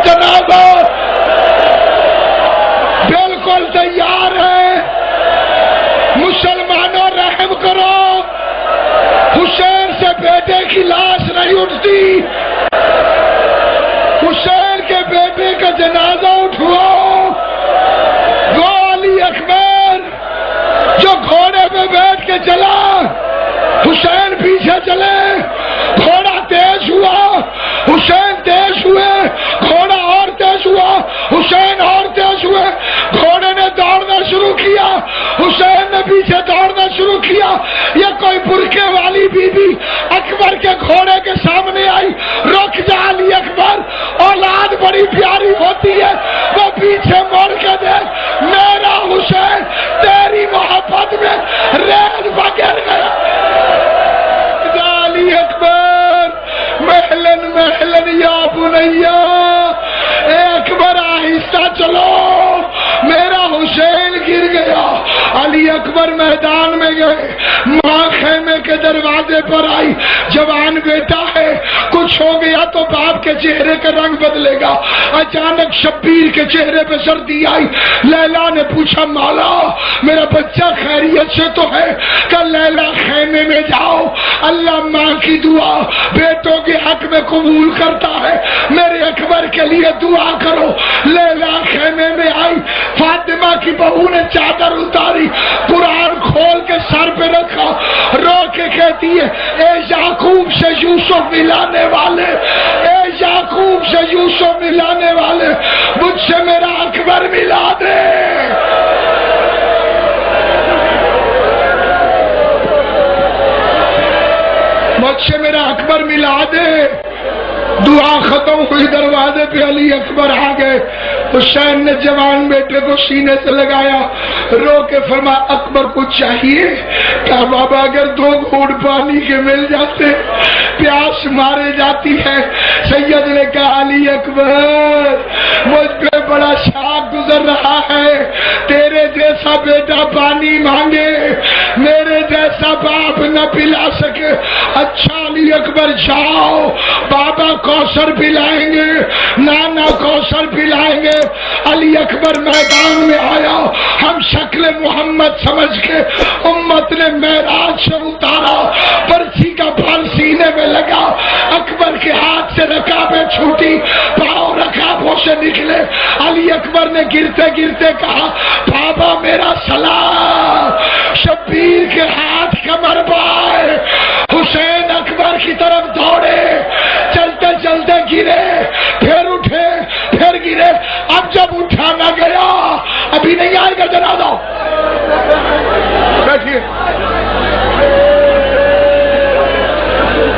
جنازہ بالکل تیار ہے. مسلمانوں رحم کرو، حسین سے بیٹے کی لاش نہیں اٹھتی. حسین کے بیٹے کا جنازہ اٹھواؤ. وہ علی اکبر جو گھوڑے پہ بیٹھ کے چلا، حسین پیچھے چلے، گھوڑا تیز ہوا، حسین تیز ہوئے، گھوڑا اور تیز ہوا، حسین اور تیز ہوئے. گھوڑے نے دوڑنا شروع کیا، حسین نے پیچھے دوڑنا شروع کیا. یہ کوئی برقعے والی بی بی اکبر کے گھوڑے کے سامنے آئی. رک جا علی اکبر، اولاد بڑی پیاری ہوتی ہے. وہ پیچھے موڑ کے دیکھ، میرا حسین تیری محبت میں ریل بگر گیا. علی اکبر محلن محلن یا بنیا، اے اکبر آہستہ چلو، میرا حسین گر گیا. علی اکبر میدان میں گئے، ماں خیمے کے دروازے پر آئی. جوان بیٹا ہے، کچھ ہو گیا تو باپ کے چہرے کا رنگ بدلے گا. اچانک شبیر کے چہرے پہ سردی آئی. لیلا نے پوچھا مولا میرا بچہ خیریت سے تو ہے؟ کہ لیلا خیمے میں جاؤ، اللہ ماں کی دعا بیٹوں کے حق میں قبول کرتا ہے، میرے اکبر کے لیے دعا کرو. لیلا خیمے میں آئی. فاطمہ کی بہو نے چادر اتاری، قرآن کھول کے سر پہ رکھا، رو کے کہتی ہے اے یعقوب سے یوسف ملانے والے، اے یعقوب سے یوسف ملانے والے، مجھ سے میرا اکبر ملا دے. مجھ سے میرا اکبر ملا دے. دعا ختم ہوئی، دروازے پہ علی اکبر آ گئے. حسین نے جوان بیٹے کو سینے سے لگایا، رو کے فرمایا اکبر کو چاہیے؟ کہا بابا اگر 2 گھونٹ پانی کے مل جاتے پیاس مارے جاتی ہے. سید نے کہا علی اکبر مجھ پہ بڑا شاق گزر رہا ہے، تیرے جیسا بیٹا پانی مانگے میرے جیسا باپ نہ پلا سکے. اچھا علی اکبر جاؤ، بابا کوثر پلائیں گے، نانا کوثر پلائیں گے. علی اکبر میدان میں آیا. ہم شکل محمد سمجھ کے امت نے معراج سے اتارا، پرچی کا پھل سینے میں لگا. اکبر کے ہاتھ سے رکابیں چھوٹی، پاؤں رکابوں سے نکلے. علی اکبر نے گرتے گرتے کہا بابا میرا سلام. شبیر کے ہاتھ کمر بائے. حسین اکبر کی طرف دوڑے، چلتے چلتے گرے، پھر اٹھے، پھر گرے. اب جب اٹھا نہ گیا، ابھی نہیں آئے گا جنازہ. بیٹھیے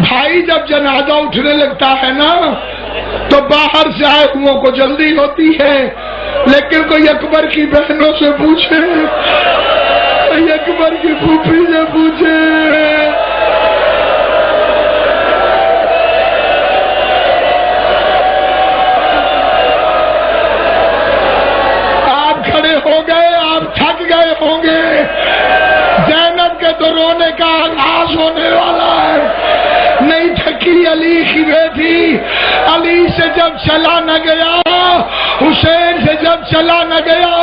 بھائی، جب جنازہ اٹھنے لگتا ہے نا تو باہر سے آئے ہوں کو جلدی ہوتی ہے، لیکن کوئی اکبر کی بہنوں سے پوچھے، کوئی اکبر کی پھوپھی سے پوچھے، ہو گئے، آپ تھک گئے ہوں گے. زینب کے تو رونے کا آغاز ہونے والا ہے. نہیں تھکی علی کی بیٹی. علی سے جب چلا نہ گیا، حسین سے جب چلا نہ گیا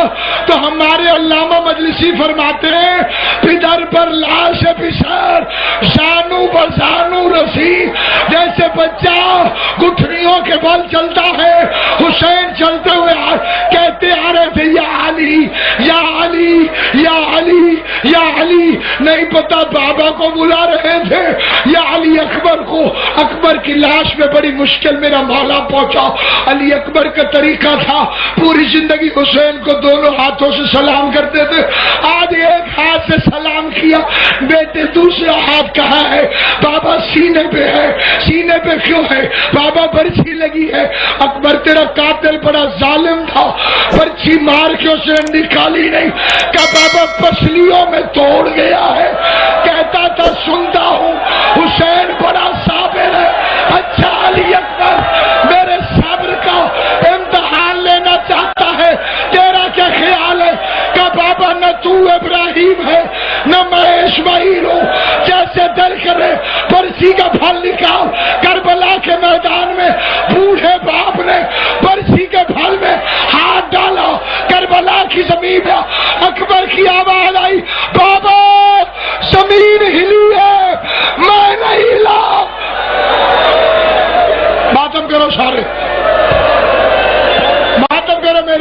تو ہمارے علامہ مجلسی فرماتے ہیں پدر پر لاش پسر، زانو بزانو رسی. جیسے بچہ گٹھڑیوں کے بل چلتا ہے، حسین چلتے ہوئے کہتے آ رہے تھے یا علی یا علی یا علی یا علی. نہیں پتا بابا کو بلا رہے تھے یا علی اکبر کو. اکبر کی لاش میں بڑی مشکل میرا مولا پہنچا. علی اکبر کا طریقہ تھا پوری زندگی حسین کو دونوں ہاتھوں سے سلام کرتے تھے. آج ایک ہاتھ سے سلام کیا، بیٹے دوسرا ہاتھ کہاں ہے؟ بابا سینے پہ ہے. سینے پہ کیوں ہے؟ بابا برچھی لگی ہے. اکبر تیرا قاتل بڑا ظالم تھا، برچھی مار کے اسے نکالی نہیں. کہ بابا پسلیوں میں توڑ گیا ہے. کہتا تھا سنتا ہوں حسین بڑا صابر ہے. اچھا علی اکبر میرے صبر کا امتحان لینا چاہتا ہے، تیرا کیا خیال ہے؟ کہ بابا نہ تو ابراہیم ہے نہ میں اسماعیل ہوں. جیسے دل کرے برچھی کا پھل نکال. کربلا کے میدان میں بوڑھے باپ نے برچھی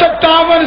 57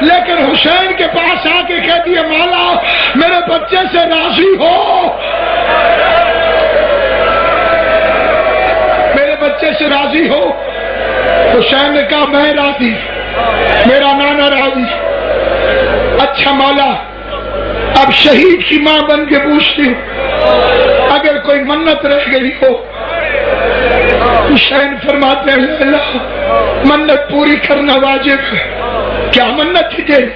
لیکن حسین کے پاس آ کے کہتی ہے مولا میرے بچے سے راضی ہو، میرے بچے سے راضی ہو۔ حسین نے کہا میں راضی، میرا نانا راضی۔ اچھا مولا اب شہید کی ماں بن کے پوچھتی ہوں اگر کوئی منت رہ گئی ہو۔ حسین فرماتے ہیں اللہ منت پوری کرنا واجب ہے۔ کیا منت تھی تیری؟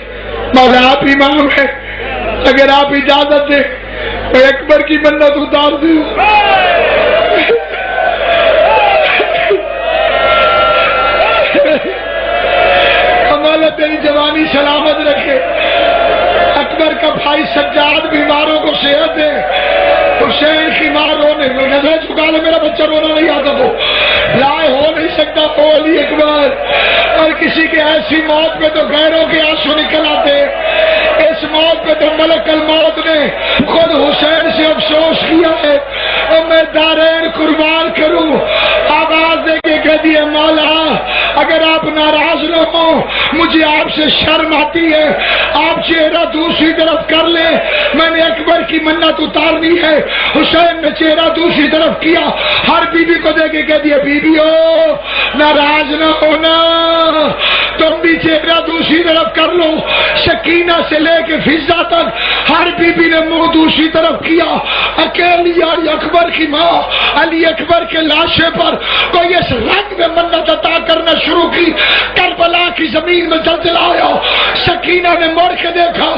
مولا آپ امام ہے، اگر آپ اجازت دیں میں اکبر کی منت اتار دوں۔ مولا تیری جوانی سلامت رکھے، اکبر کا بھائی سجاد بیماروں کو صحت دے۔ حسین کی ماں رونے نظر چکا لے میرا بچہ رونا نہیں آتا تو لائے ہو نہیں سکتا تو علی اکبر، اور کسی کے ایسی موت پہ تو غیروں کے آنسو نکل آتے، اس موت پہ تو ملک الموت نے خود حسین سے افسوس کیا ہے اور میں دارین قربان کروں۔ آواز دے کے کہہ دیے مولا اگر آپ ناراض نہ ہو مجھے آپ سے شرم آتی ہے، آپ چہرہ دوسری طرف کر لیں، میں نے اکبر کی منت اتارنی ہے۔ حسین نے چہرہ دوسری طرف کیا، ہر بی بی کو دے کے کہہ دیا بیویو ناراض نہ ہونا، تم بھی چہرہ دوسری طرف کر لو۔ سکینہ سے لے کے فضا تک ہر بی بی نے منہ دوسری طرف کیا، اکیلی علی اکبر کی ماں علی اکبر کے لاشے پر کوئی اس رنگ میں منت عطا کرنا شروع کی، کربلا کی زمین میں زلزلہ آیا۔ سکینہ نے مڑ کے دیکھا،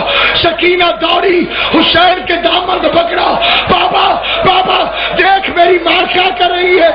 سکینہ دوڑی حسین کے دامن پکڑا، بابا بابا دیکھ میری ماں کیا کر رہی ہے۔